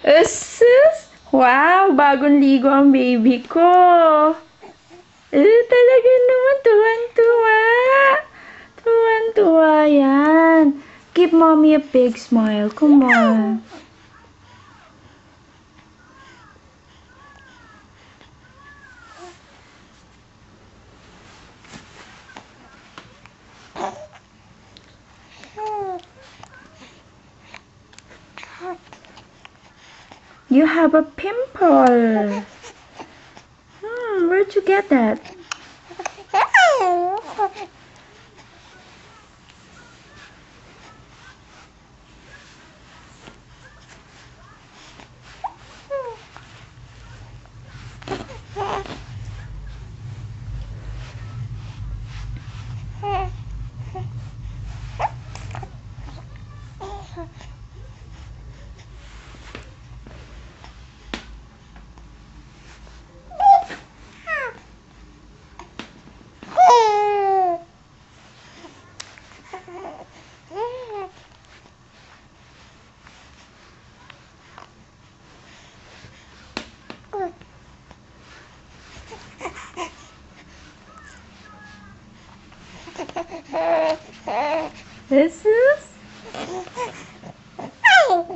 Sus! Wow! Bagong ligo ang baby ko. Talaga naman, tuwan-tuwa. Tuwan-tuwa yan. Give mommy a big smile. Come on. You have a pimple. Where'd you get that? This is?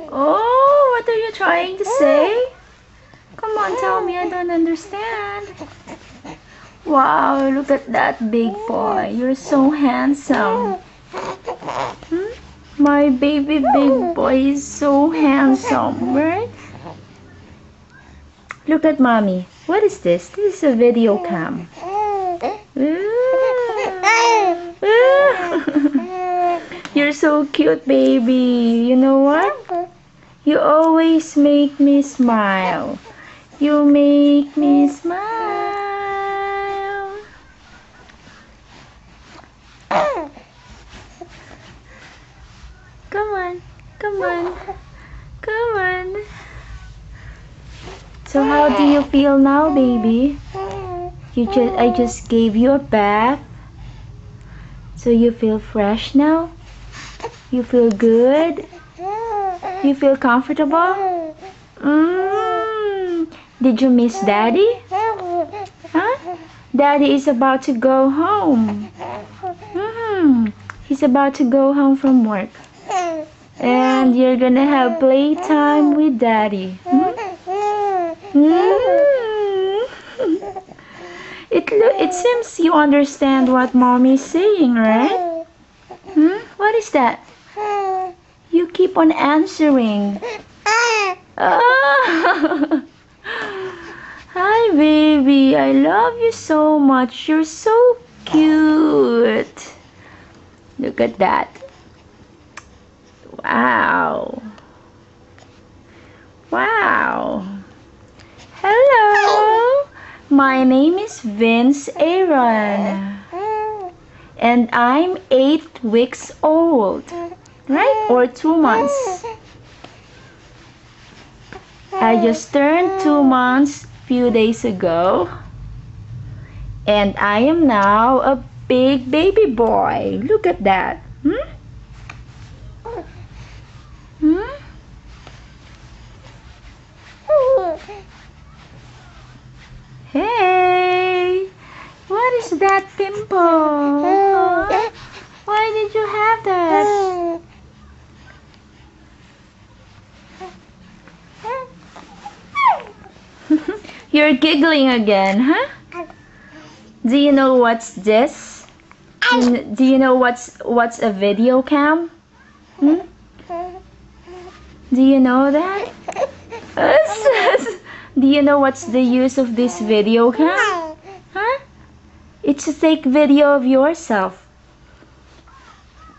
Oh, what are you trying to say? Come on, tell me, I don't understand. Wow, look at that big boy. You're so handsome. My baby big boy is so handsome, right? Look at mommy. What is this? This is a video cam. You're so cute, baby. You know what? You always make me smile. You make me smile. Come on. Come on. Come on. So how do you feel now, baby? I just gave you a bath. So you feel fresh now? You feel good? You feel comfortable? Did you miss Daddy? Huh? Daddy is about to go home. He's about to go home from work. And you're gonna have playtime with Daddy. It seems you understand what Mommy is saying, right? What is that? You keep on answering. Oh. Hi, baby. I love you so much. You're so cute. Look at that. Wow. Wow. Hello. My name is Vince Aaron. And I'm 8 weeks old. Right? Or 2 months. I just turned 2 months few days ago. And I am now a big baby boy. Look at that. Hey, what is that pimple? Huh? Why did you have that? You're giggling again, huh? Do you know what's this? Do you know what's a video cam? Do you know that? Do you know what's the use of this video cam? Huh? It's to take video of yourself.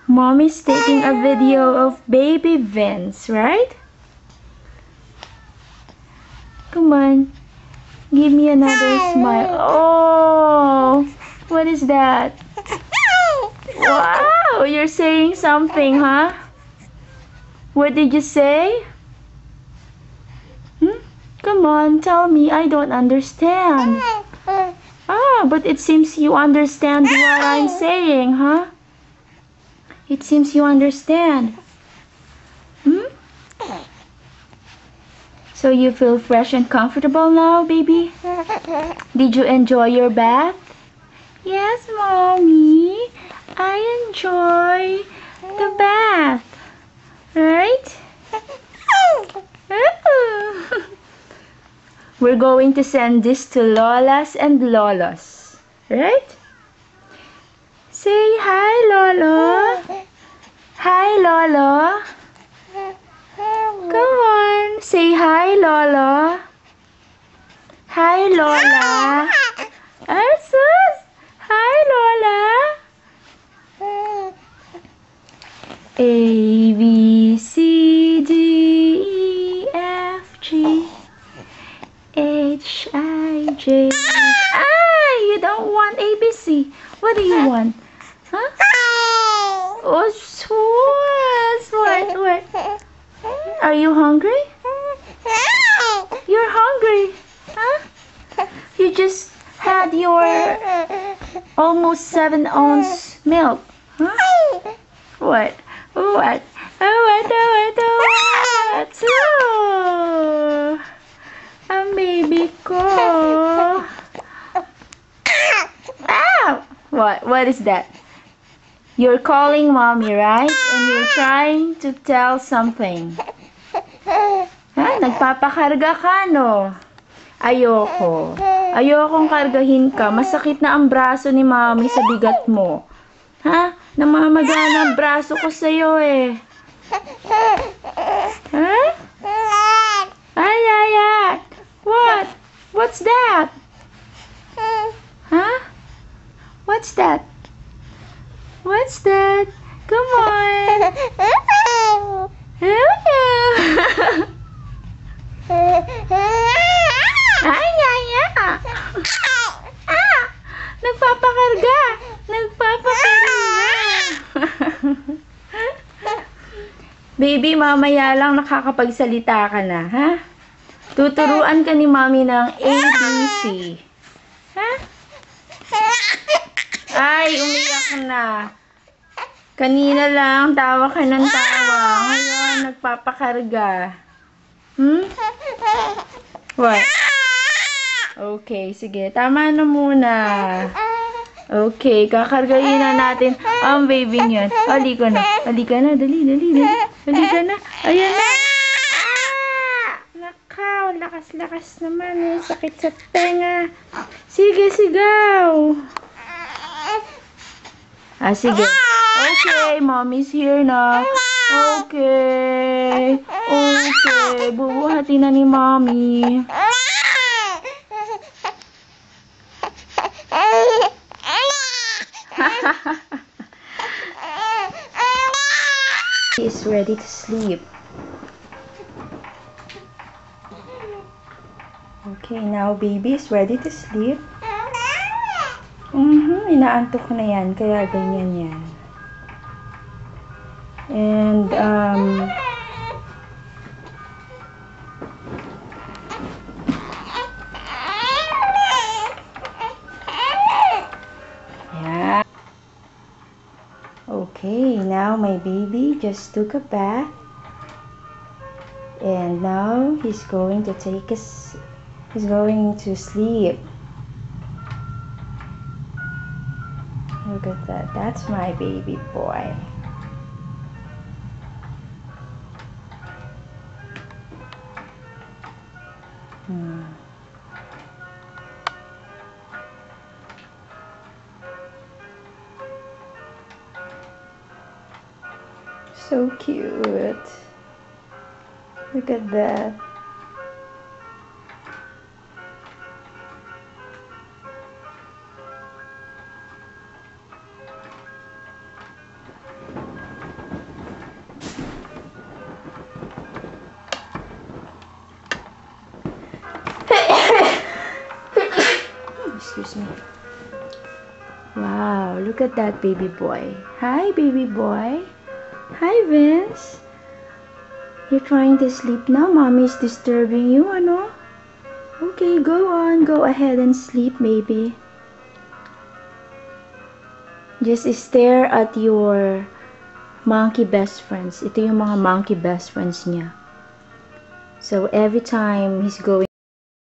Mommy's taking a video of baby Vince, right? Come on. Give me another smile. Oh, what is that? Wow, you're saying something, huh? What did you say? Come on, tell me. I don't understand. But it seems you understand what I'm saying, huh? It seems you understand. So you feel fresh and comfortable now, baby? Did you enjoy your bath? Yes, Mommy. I enjoy the bath. Right? We're going to send this to Lolas and Lolos. Right? Say hi, Lolo. Hi, Lolo. Come on. Say hi, Lolo. Hi, Lola. Arsus. Hi, Lola. A, B, C, D, E, F, G, H, I, J. Ah, you don't want ABC. What do you want? Huh? Oh, what? Are you hungry? You're hungry, huh? You just had your almost 7-ounce milk, huh? What? What? Oh, ang baby ko. Ow! What is that? You're calling Mommy, right? And you're trying to tell something. Ha? Nagpapakarga ka, no? Ayoko. Ayokong kargahin ka. Masakit na ang braso ni Mommy sa bigat mo. Ha? Namamagana ang braso ko sa'yo eh. Ha? Ay. What? What's that? Huh? What's that? What's that? Come on. Ay. Nagpapakarga. Baby, mamaya lang nakakapagsalita ka na, ha? Tuturuan ka ni Mommy ng ABC. Ha? Ay, umiyak na. Kanina lang, tawa ka ng tawa. Ngayon, nagpapakarga. What? Okay, sige. Tama na muna. Okay, kakargahin na natin ang baby niyan. Halika na. Dali. Halika na. Ayan na. Nakaw, lakas naman eh. Sakit sa tenga. Sige, sigaw. Sige. Okay, Mommy's here na. Okay. Bubuhati na ni Mommy. He is ready to sleep. Okay, now baby is ready to sleep. Inaantok na yan, kaya ganyan yan. And, yeah. Okay, now my baby just took a bath. And now he's going to sleep. Look at that. That's my baby boy. So cute. Look at that. Excuse me. Wow, look at that baby boy. Hi, baby boy. Hi, Vince. You're trying to sleep now? Mommy's disturbing you, ano? Okay, go on. Go ahead and sleep, baby. Just stare at your monkey best friends. Ito yung mga monkey best friends niya. So every time he's going